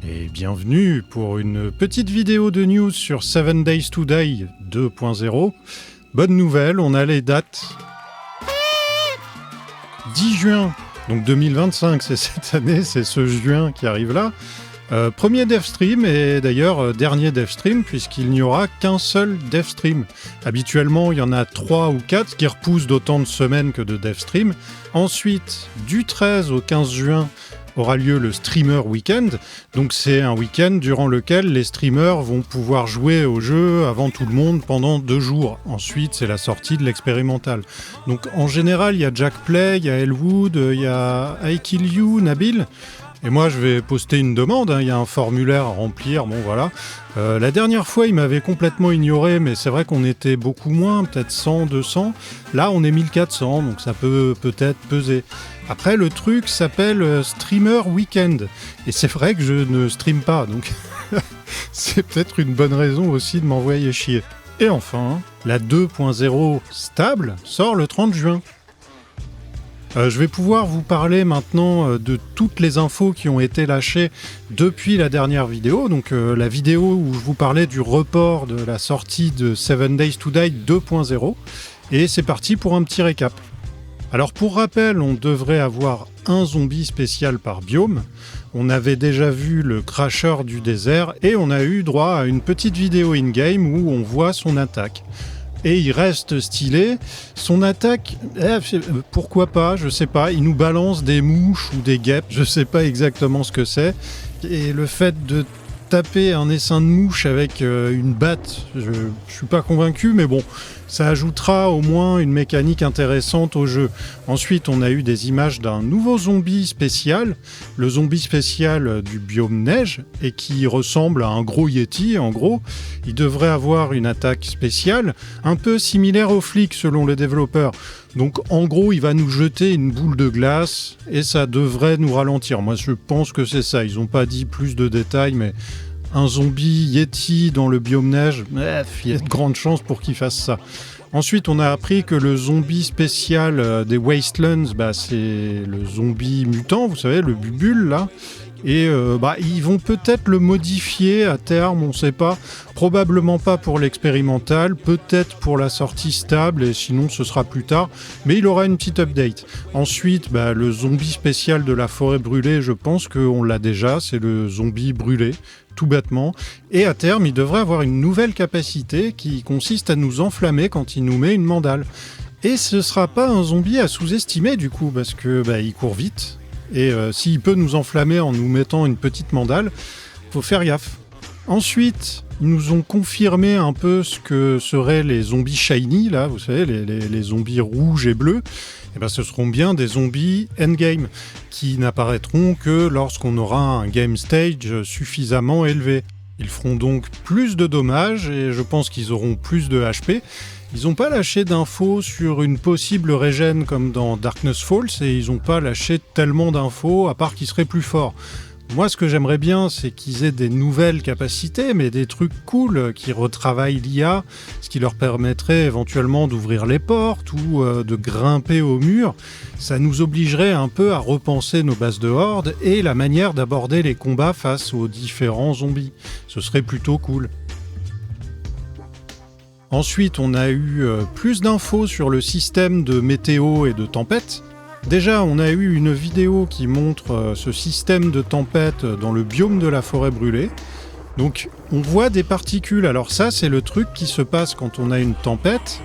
Et bienvenue pour une petite vidéo de news sur 7 Days to Die 2.0. Bonne nouvelle, on a les dates. 10 juin, donc 2025, c'est cette année, c'est ce juin qui arrive là. Premier DevStream et d'ailleurs dernier DevStream puisqu'il n'y aura qu'un seul DevStream. Habituellement, il y en a 3 ou 4 ce qui repousse d'autant de semaines que de DevStream. Ensuite, du 13 au 15 juin, aura lieu le Streamer Weekend. Donc c'est un week-end durant lequel les streamers vont pouvoir jouer au jeu avant tout le monde pendant 2 jours. Ensuite, c'est la sortie de l'expérimental. Donc en général, il y a Jack Play, il y a Elwood, il y a I Kill You, Nabil. Et moi, je vais poster une demande, il y a un formulaire à remplir, bon voilà. La dernière fois, il m'avait complètement ignoré, mais c'est vrai qu'on était beaucoup moins, peut-être 100, 200. Là, on est 1400, donc ça peut peut-être peser. Après, le truc s'appelle Streamer Weekend. Et c'est vrai que je ne stream pas, donc c'est peut-être une bonne raison aussi de m'envoyer chier. Et enfin, la 2.0 stable sort le 30 juin. Je vais pouvoir vous parler maintenant de toutes les infos qui ont été lâchées depuis la dernière vidéo. Donc la vidéo où je vous parlais du report de la sortie de 7 Days to Die 2.0. Et c'est parti pour un petit récap. Alors pour rappel, on devrait avoir un zombie spécial par biome. On avait déjà vu le crasher du désert et on a eu droit à une petite vidéo in-game où on voit son attaque. Et il reste stylé. Son attaque, pourquoi pas, je sais pas. Il nous balance des mouches ou des guêpes, je sais pas exactement ce que c'est. Et le fait de taper un essaim de mouche avec une batte, je suis pas convaincu, mais bon, ça ajoutera au moins une mécanique intéressante au jeu. Ensuite, on a eu des images d'un nouveau zombie spécial, le zombie spécial du biome neige, et qui ressemble à un gros Yeti, en gros. Il devrait avoir une attaque spéciale, un peu similaire aux flics selon les développeurs. Donc en gros, il va nous jeter une boule de glace, et ça devrait nous ralentir. Moi, je pense que c'est ça. Ils n'ont pas dit plus de détails, mais un zombie Yeti dans le biome neige, il y a de grandes chances pour qu'il fasse ça. Ensuite, on a appris que le zombie spécial des Wastelands, c'est le zombie mutant, vous savez, le bubule là. Et ils vont peut-être le modifier à terme, on ne sait pas. Probablement pas pour l'expérimental, peut-être pour la sortie stable, et sinon ce sera plus tard. Mais il aura une petite update. Ensuite, le zombie spécial de la forêt brûlée, je pense qu'on l'a déjà, c'est le zombie brûlé, tout bêtement. Et à terme, il devrait avoir une nouvelle capacité qui consiste à nous enflammer quand il nous met une mandale. Et ce ne sera pas un zombie à sous-estimer du coup, parce que il court vite. Et s'il peut nous enflammer en nous mettant une petite mandale, faut faire gaffe. Ensuite, ils nous ont confirmé un peu ce que seraient les zombies shiny, là, vous savez, les zombies rouges et bleus. Et ce seront bien des zombies endgame, qui n'apparaîtront que lorsqu'on aura un game stage suffisamment élevé. Ils feront donc plus de dommages, et je pense qu'ils auront plus de HP. Ils n'ont pas lâché d'infos sur une possible régène comme dans Darkness Falls, et ils n'ont pas lâché tellement d'infos, à part qu'ils seraient plus forts. Moi, ce que j'aimerais bien, c'est qu'ils aient des nouvelles capacités, mais des trucs cool, qui retravaillent l'IA, ce qui leur permettrait éventuellement d'ouvrir les portes ou de grimper au mur. Ça nous obligerait un peu à repenser nos bases de horde et la manière d'aborder les combats face aux différents zombies. Ce serait plutôt cool. Ensuite, on a eu plus d'infos sur le système de météo et de tempête. Déjà, on a eu une vidéo qui montre ce système de tempête dans le biome de la forêt brûlée. Donc, on voit des particules. Alors ça, c'est le truc qui se passe quand on a une tempête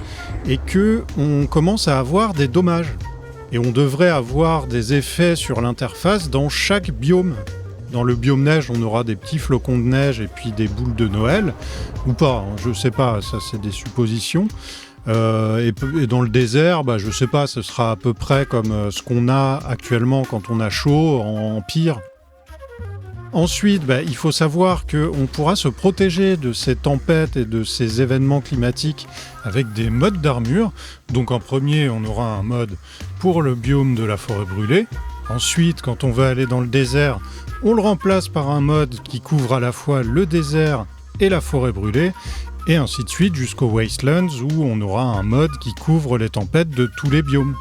et que on commence à avoir des dommages. Et on devrait avoir des effets sur l'interface dans chaque biome. Dans le biome neige, on aura des petits flocons de neige et puis des boules de Noël. Ou pas, je sais pas, ça c'est des suppositions. Et dans le désert, je sais pas, ce sera à peu près comme ce qu'on a actuellement quand on a chaud, en pire. Ensuite, il faut savoir qu'on pourra se protéger de ces tempêtes et de ces événements climatiques avec des modes d'armure. Donc en premier, on aura un mode pour le biome de la forêt brûlée. Ensuite, quand on va aller dans le désert, on le remplace par un mode qui couvre à la fois le désert et la forêt brûlée. Et ainsi de suite jusqu'aux Wastelands où on aura un mode qui couvre les tempêtes de tous les biomes.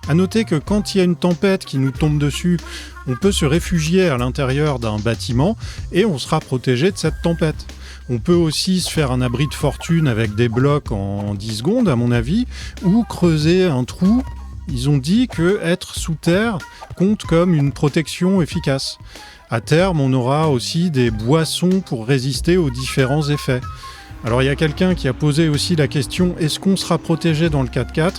A noter que quand il y a une tempête qui nous tombe dessus, on peut se réfugier à l'intérieur d'un bâtiment et on sera protégé de cette tempête. On peut aussi se faire un abri de fortune avec des blocs en 10 secondes, à mon avis, ou creuser un trou. Ils ont dit que être sous terre compte comme une protection efficace. À terme, on aura aussi des boissons pour résister aux différents effets. Alors il y a quelqu'un qui a posé aussi la question, est-ce qu'on sera protégé dans le 4.4 ?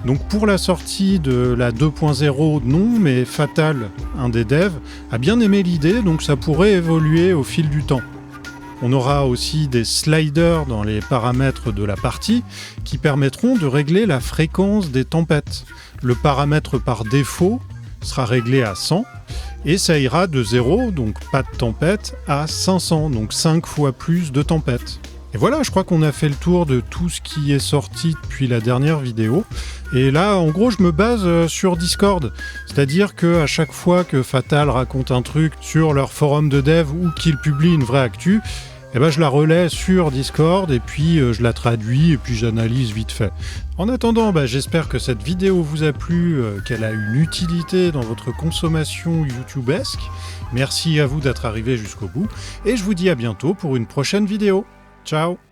Donc pour la sortie de la 2.0, non, mais Fatal, un des devs, a bien aimé l'idée, donc ça pourrait évoluer au fil du temps. On aura aussi des sliders dans les paramètres de la partie qui permettront de régler la fréquence des tempêtes. Le paramètre par défaut sera réglé à 100 et ça ira de 0, donc pas de tempête, à 500, donc 5 fois plus de tempêtes. Et voilà, je crois qu'on a fait le tour de tout ce qui est sorti depuis la dernière vidéo. Et là, en gros, je me base sur Discord. C'est-à-dire qu'à chaque fois que Fatal raconte un truc sur leur forum de dev ou qu'il publie une vraie actu, eh ben, je la relais sur Discord et puis je la traduis et puis j'analyse vite fait. En attendant, j'espère que cette vidéo vous a plu, qu'elle a une utilité dans votre consommation YouTubesque. Merci à vous d'être arrivé jusqu'au bout et je vous dis à bientôt pour une prochaine vidéo. Ciao!